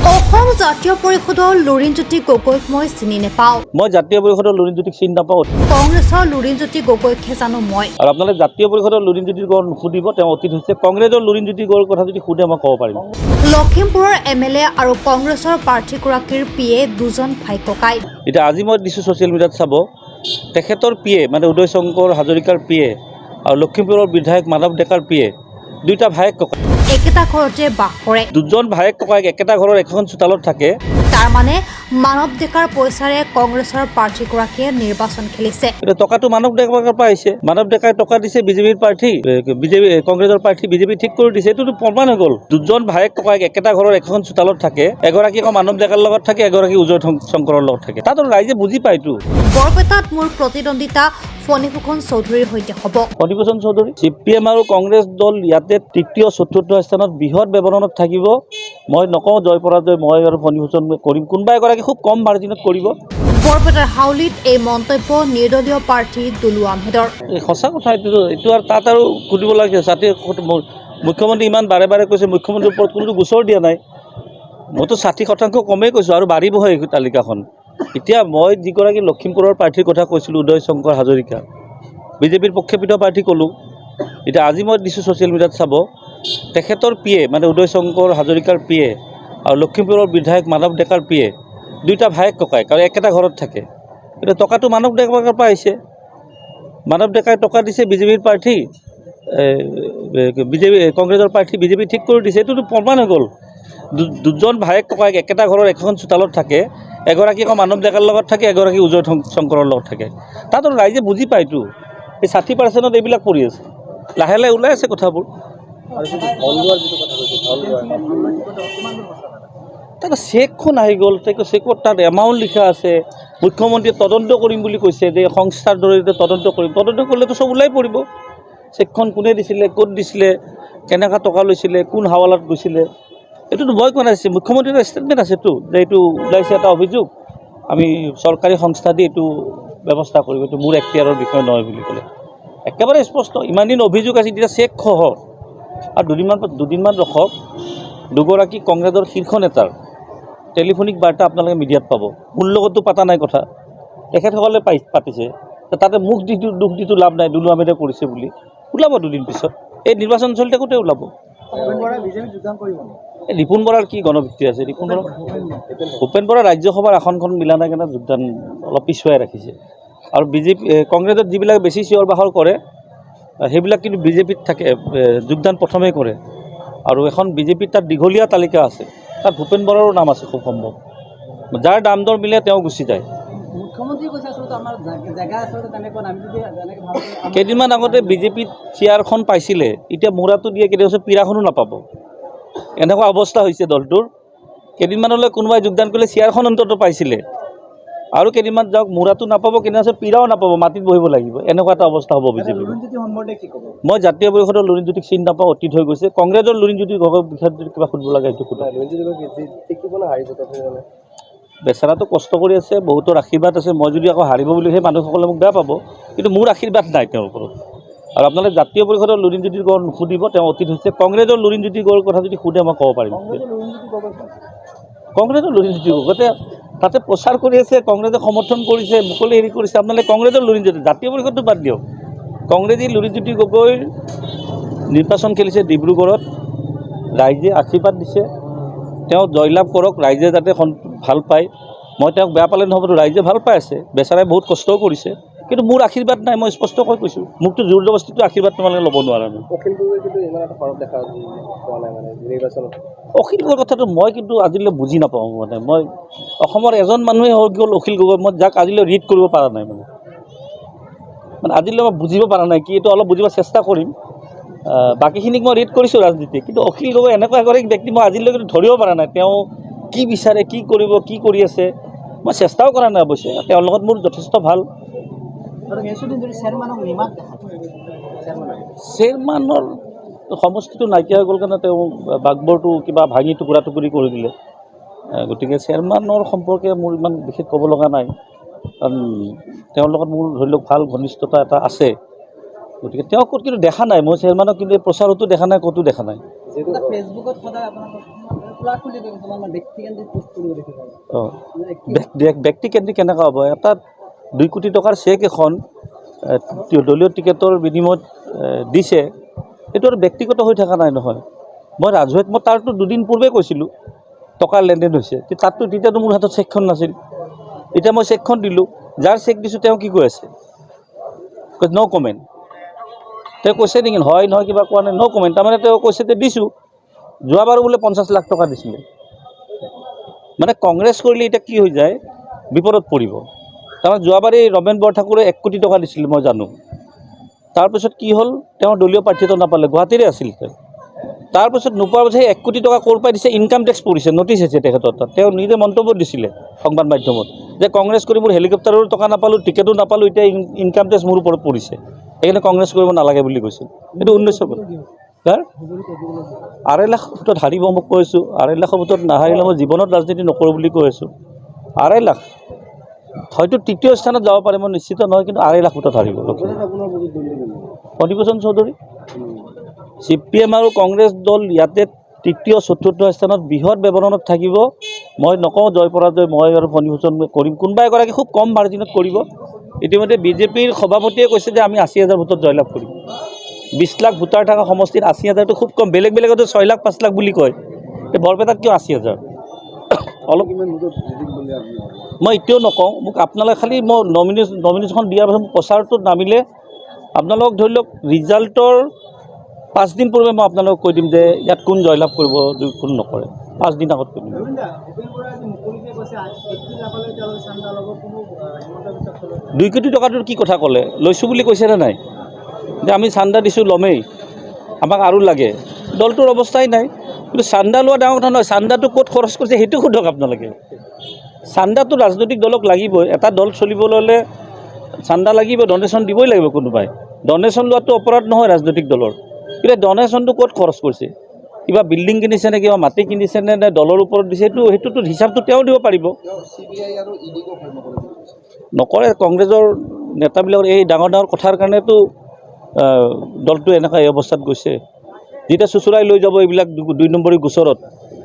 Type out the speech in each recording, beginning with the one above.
অসম জাতীয় পৰিষদৰ লুৰিণজ্যোতি গগৈক মই চিনি নাপাওঁ। মই জাতীয় পৰিষদৰ লুৰিণজ্যোতিক চিনি নাপাওঁ। কংগ্ৰেছৰ লুৰিণজ্যোতি গগৈকহে জানো মই। আৰু আপোনালোকে জাতীয় পৰিষদৰ লুৰিণজ্যোতি গগৈক নুসুধিব, তেওঁ অতীত হৈছে। কংগ্ৰেছৰ লুৰিণজ্যোতি গগৈৰ কথা যদি সোধে মই ক'ব পাৰিম। লখিমপুৰৰ MLA আৰু কংগ্ৰেছৰ প্ৰাৰ্থীগৰাকীৰ PA দুজন ভাই ককাই। এতিয়া আজি মই দিছোঁ ছ'চিয়েল মিডিয়াত চাব, তেখেতৰ PA মানে উদয় শংকৰ হাজৰিকাৰ PA আৰু লখিমপুৰৰ বিধায়ক মাধৱ ডেকাৰ PA দুইটা ভায়েক ককাই একেটা ঘৰতে বাস কৰে। দুজন ভায়েক ককাইক একেটা ঘৰৰ এখন চোতালত থাকে। তাৰমানে মানৱ ডেকাৰ পইচাৰে কংগ্ৰেছৰ প্ৰাৰ্থীগৰাকীয়ে নিৰ্বাচন খেলিছে। এতিয়া টকাটো মানৱ ডেকাৰ পৰা আহিছে। মানৱ ডেকাই টকা দিছে বিজেপিৰ প্ৰাৰ্থী, কংগ্ৰেছৰ প্ৰাৰ্থী বিজেপি ঠিক কৰি দিছে। এইটোতো প্ৰমাণ হৈ গ'ল। দুজন ভায়েক ককাইক একেটা ঘৰৰ এখন চোতালত থাকে। এগৰাকী আকৌ মানৱ ডেকাৰ লগত থাকে, এগৰাকী উদয় শংকৰৰ লগত থাকে। তাতো ৰাইজে বুজি পায়তো। বৰপেটাত মোৰ প্ৰতিদ্বন্দ্বিতা ফণীভূষণ চৌধুৰীৰ সৈতে হ'ব। ফণীভূষণ চৌধুৰী CPM আৰু কংগ্ৰেছ দল ইয়াতে তৃতীয় চতুৰ্থ স্থানত বৃহৎ ব্যৱধানত থাকিব। মই নকওঁ জয় পৰাজয় মই আৰু ফণীভূষণ কৰিম, কোনোবা এগৰাকী খুব কম মাৰ্জিনত কৰিব। বৰপেটাৰ হাউলিত এই মন্তব্য নিৰ্দলীয় প্ৰাৰ্থী দুলু আহমেদৰ। সঁচা কথা এইটো আৰু তাত আৰু সুধিব লাগে। মুখ্যমন্ত্ৰী ইমান বাৰে বাৰে কৈছে, মুখ্যমন্ত্ৰীৰ ওপৰত কোনো গোচৰ দিয়া নাই। মইতো 60% কমেই কৈছোঁ আৰু বাঢ়িবহে এই তালিকাখন। এতিয়া মই যিগৰাকী লখিমপুৰৰ প্ৰাৰ্থীৰ কথা কৈছিলোঁ, উদয় শংকৰ হাজৰিকা, বিজেপিৰ প্ৰক্ষেপিত প্ৰাৰ্থী ক'লোঁ। এতিয়া আজি মই দিছোঁ ছ'চিয়েল মিডিয়াত চাব, তেখেতৰ PA মানে উদয় শংকৰ হাজৰিকাৰ PA আৰু লখিমপুৰৰ বিধায়ক মাধৱ ডেকাৰ PA দুইটা ভায়েক ককাইক আৰু একেটা ঘৰত থাকে। এতিয়া টকাটো মানৱ ডেকাৰ পৰা আহিছে। মানৱ ডেকাই টকা দিছে বিজেপিৰ প্ৰাৰ্থী, কংগ্ৰেছৰ প্ৰাৰ্থী বিজেপি ঠিক কৰি দিছে। এইটোতো প্ৰমাণ হৈ গ'ল। দুজন ভায়েক ককাইক একেটা ঘৰৰ এখন চোতালত থাকে। এগৰাকী আকৌ মানৱ ডেকাৰ লগত থাকে, এগৰাকী উদয় শংকৰৰ লগত থাকে। তাতো ৰাইজে বুজি পায়তো। এই 60% এইবিলাক পৰি আছে। লাহে লাহে ওলাই আছে কথাবোৰ। তাত চেকখন আহি গ'ল, চেকত তাত এমাউণ্ট লিখা আছে। মুখ্যমন্ত্ৰীয়ে তদন্ত কৰিম বুলি কৈছে যে সংস্থাৰ জৰিয়তে তদন্ত কৰিম। তদন্ত কৰিলেতো চব ওলাই পৰিব। চেকখন কোনে দিছিলে, ক'ত দিছিলে, কেনেকুৱা টকা লৈছিলে, কোন হাৱালাত গৈছিলে। এইটোতো মই কোৱা নাছিল, মুখ্যমন্ত্ৰীৰ ষ্টেটমেণ্ট আছেতো যে এইটো ওলাইছে এটা অভিযোগ, আমি চৰকাৰী সংস্থা দি এইটো ব্যৱস্থা কৰিম, এইটো মোৰ এখতিয়াৰৰ বিষয় নহয় বুলি ক'লে। একেবাৰে স্পষ্ট। ইমান দিন অভিযোগ আছে, এতিয়া চেকসহ। আৰু দুদিনমান ৰখক, দুগৰাকী কংগ্ৰেছৰ শীৰ্ষ নেতাৰ টেলিফোনিক বাৰ্তা আপোনালোকে মিডিয়াত পাব। মোৰ লগতো পতা নাই কথা, তেখেতসকলে পাতিছে। তাতে মোক দুখ দিটো লাভ নাই, দুলু আহমেদে কৰিছে বুলি। ওলাব দুদিন পিছত, এই নিৰ্বাচন চলি থাকোঁতে ওলাব। ৰিপুণ বৰাৰ কি গণভিত্তি আছে? ভূপেন বৰা ৰাজ্যসভাৰ আসনখন মিলা নাই কাৰণে যোগদান অলপ পিছুৱাই ৰাখিছে। আৰু কংগ্ৰেছত যিবিলাক বেছি চিঞৰ বাখৰ কৰে সেইবিলাক কিন্তু বিজেপিত থাকে, যোগদান প্ৰথমেই কৰে। আৰু এখন বিজেপিত তাত দীঘলীয়া তালিকা আছে, তাত ভূপেন বৰাৰো নাম আছে খুব সম্ভৱ। যাৰ দাম দৰ মিলে তেওঁ গুচি যায়। কেইদিনমান আগতে বিজেপিত চেয়াৰখন পাইছিলে, এতিয়া মূৰাটো দিয়ে, কেইদিনমান পীৰাখনো নাপাব। এনেকুৱা অৱস্থা হৈছে দলটোৰ। কেইদিনমানলৈ কোনোবাই যোগদান কৰিলে চেয়াৰখন অন্তত পাইছিলে, আৰু কেইদিনমান যাওক মূৰাটো নাপাব, কেইদিনমান পীৰাও নাপাব, মাটিত বহিব লাগিব। এনেকুৱা এটা অৱস্থা হ'ব বিজেপি। মই জাতীয় পৰিষদৰ লুৰিণজ্যোতিক চিনি নাপাওঁ, অতীত হৈ গৈছে। কংগ্ৰেছৰ লুৰিণজ্যোতি গগৈৰ বিষয়ে যদি কিবা সুধিব লাগে সেইটো সুধিব। বেচেৰাটো কষ্ট কৰি আছে, বহুতৰ আশীৰ্বাদ আছে। মই যদি আকৌ হাৰিব বুলি সেই মানুহসকলে মোক বেয়া পাব, কিন্তু মোৰ আশীৰ্বাদ নাই তেওঁৰ ওপৰত। আৰু আপোনালোকে জাতীয় পৰিষদৰ লুৰিণজ্যোতি গগৈক নুসুধিব, তেওঁ অতীত হৈছে। কংগ্ৰেছৰ লুৰিণজ্যোতি গগৈৰ কথা যদি সোধে মই ক'ব পাৰিম। কংগ্ৰেছৰ লুৰিণজ্যোতি গগৈ তাতে প্ৰচাৰ কৰি আছে, কংগ্ৰেছে সমৰ্থন কৰিছে, মুকলি হেৰি কৰিছে। আপোনালোকে কংগ্ৰেছৰ লুৰিণজ্যোতি, জাতীয় পৰিষদটো বাদ দিয়ক। কংগ্ৰেছী লুৰিণজ্যোতি গগৈৰ নিৰ্বাচন খেলিছে ডিব্ৰুগড়ত, ৰাইজে আশীৰ্বাদ দিছে, তেওঁ জয়লাভ কৰক, ৰাইজে যাতে ভাল পায়। মই তেওঁক বেয়া পালে নহ'বতো, ৰাইজে ভাল পাই আছে। বেচেৰাই বহুত কষ্টও কৰিছে, কিন্তু মোৰ আশীৰ্বাদ নাই। মই স্পষ্টকৈ কৈছোঁ, মোকতো জোৰ জবৰদস্তিটো আশীৰ্বাদ তোমালোকে ল'ব নোৱাৰা। অখিল গগৈৰ কথাটো মই কিন্তু আজিলৈ বুজি নাপাওঁ। মই অসমৰ এজন মানুহে হৈ গ'ল অখিল গগৈ, মই যাক আজিলৈ ৰিড কৰিব পৰা নাই। আজিলৈ মই বুজিব পৰা নাই কি, এইটো অলপ বুজিব চেষ্টা কৰিম। বাকীখিনিক মই ৰিড কৰিছোঁ ৰাজনীতি, কিন্তু অখিল গগৈ এনেকুৱা এগৰাকী ব্যক্তি মই আজিলৈ কিন্তু ধৰিব পৰা নাই। তেওঁ কি বিচাৰে, কি কৰিব, কি কৰি আছে, মই চেষ্টাও কৰা নাই অৱশ্যে। তেওঁৰ লগত মোৰ যথেষ্ট ভাল। চেয়াৰমেনৰ সমষ্টিটো নাইকিয়া হৈ গ'ল কাৰণে তেওঁ বাকবৰটো কিবা ভাঙি টুকুৰা টুকুৰি কৰি দিলে। গতিকে চেয়াৰমেনৰ সম্পৰ্কে মোৰ ইমান বিশেষ ক'ব লগা নাই, কাৰণ তেওঁৰ লগত মোৰ ধৰি লওক ভাল ঘনিষ্ঠতা এটা আছে। গতিকে তেওঁক ক'ত কিন্তু দেখা নাই, মই চেয়াৰমেনক কিন্তু প্ৰচাৰতো দেখা নাই, ক'তো দেখা নাই। অঁ ব্যক্তিকেন্দ্ৰিক কেনেকুৱা হ'ব? এটা 2 কোটি টকাৰ চেক এখন দলীয় টিকেটৰ বিনিময়ত দিছে, সেইটো আৰু ব্যক্তিগত হৈ থকা নাই নহয়। মই ৰাজহুৱাত মই তাৰতো 2 দিন পূৰ্বে কৈছিলোঁ টকাৰ লেনদেন হৈছে, তাততো তেতিয়াতো মোৰ হাতত চেকখন নাছিল। এতিয়া মই চেকখন দিলোঁ, যাৰ চেক দিছোঁ তেওঁ কি কৈ আছে? ন' কমেণ্ট। তেওঁ কৈছে নেকি হয় নহয় কিবা কোৱা নাই, ন' কমেণ্ট। তাৰমানে তেওঁ কৈছে যে দিছোঁ, যোৱাবাৰো বোলে 50 লাখ টকা দিছিলে। মানে কংগ্ৰেছ কৰিলে এতিয়া কি হৈ যায়, বিপদত পৰিব। তাৰমানে যোৱাবাৰে ৰমেন বৰঠাকুৰে 1 কোটি টকা দিছিল মই জানো। তাৰপিছত কি হ'ল, তেওঁৰ দলীয় প্ৰাৰ্থীটো নাপালে, গুৱাহাটীৰে আছিল তেওঁ। তাৰপিছত নোপোৱাৰ পিছত 1 কোটি টকা ক'ৰ পৰা দিছে? ইনকাম টেক্স পৰিছে, নটিছ আছে তেখেতৰ তাত। তেওঁ নিজে মন্তব্য দিছিলে সংবাদ মাধ্যমত যে কংগ্ৰেছ কৰি মোৰ হেলিকপ্টাৰৰো টকা নাপালোঁ, টিকেটো নাপালোঁ, এতিয়া ইনকাম টেক্স মোৰ ওপৰত পৰিছে, সেইকাৰণে কংগ্ৰেছ কৰিব নালাগে বুলি কৈছিল। এইটো 1900 কাৰ 2.5 লাখ ভোটত হাৰিব মই কৈ আছোঁ। 2.5 লাখৰ ভোটত নাহাৰিলে মই জীৱনত ৰাজনীতি নকৰোঁ বুলি কৈ আছোঁ। 2.5 লাখ হয়তো 3য় স্থানত যাব পাৰে, মই নিশ্চিত নহয়, কিন্তু 2.5 লাখ ভোটত হাৰিব। অধিৱেশন চৌধুৰী CPM আৰু কংগ্ৰেছ দল ইয়াতে 3য় 4ৰ্থ স্থানত বৃহৎ ব্যৱধানত থাকিব। মই নকওঁ জয় পৰাজয় মই আৰু ফণীভূষণ কৰিম, কোনোবা এগৰাকী খুব কম মাৰ্জিনত কৰিব। ইতিমধ্যে বিজেপিৰ সভাপতিয়ে কৈছে যে আমি 80,000 ভোটত জয়লাভ কৰিম। 20 লাখ ভোটাৰ থকা সমষ্টিত 80,000টো খুব কম। বেলেগতো 6 লাখ 5 লাখ বুলি কয়, বৰপেটাত কিয় 80,000? অলপ মই এতিয়াও নকওঁ, মোক আপোনালোকে খালি মই নমিনেশ্যন দিয়াৰ পাছত প্ৰচাৰটোত নামিলে আপোনালোকক ধৰি লওক ৰিজাল্টৰ 5 দিন পূৰ্বে মই আপোনালোকক কৈ দিম যে ইয়াত কোন জয়লাভ কৰিব, কোন নকৰে। 5 দিন আগত কৈ দিম। 2 কোটি টকাটোৰ কি কথা ক'লে? লৈছোঁ বুলি কৈছেনে নাই? যে আমি চান্দা দিছোঁ, ল'মেই, আমাক আৰু লাগে। দলটোৰ অৱস্থাই নাই। কিন্তু চান্দা লোৱা ডাঙৰ কথা নহয়, চান্দাটো ক'ত খৰচ কৰিছে সেইটো সোধক আপোনালোকে। চান্দাটো ৰাজনৈতিক দলক লাগিবই। এটা দল চলিবলৈ হ'লে চান্দা লাগিব, ডনেশ্যন দিবই লাগিব কোনোবাই। ডনেশ্যন লোৱাটো অপৰাধ নহয় ৰাজনৈতিক দলৰ। কিন্তু ডনেশ্যনটো ক'ত খৰচ কৰিছে? কিবা বিল্ডিং কিনিছে নে, কিবা মাটি কিনিছে নে, দলৰ ওপৰত দিছে? সেইটোতো হিচাপটো তেওঁ দিব পাৰিব। নকৰে কংগ্ৰেছৰ নেতাবিলাকৰ এই ডাঙৰ ডাঙৰ কথাৰ কাৰণেতো দলটো এনেকুৱা এই অৱস্থাত গৈছে। যেতিয়া চুচুৰাই লৈ যাব এইবিলাক 2 নম্বৰী গোচৰত,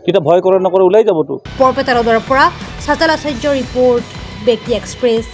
তেতিয়া ভয় কৰে নকৰে ওলাই যাবতো। বৰপেটা ৰোডৰ পৰা চাতাল আচাৰ্যৰ ৰিপৰ্ট, ব্যক্তি এক্সপ্ৰেছ।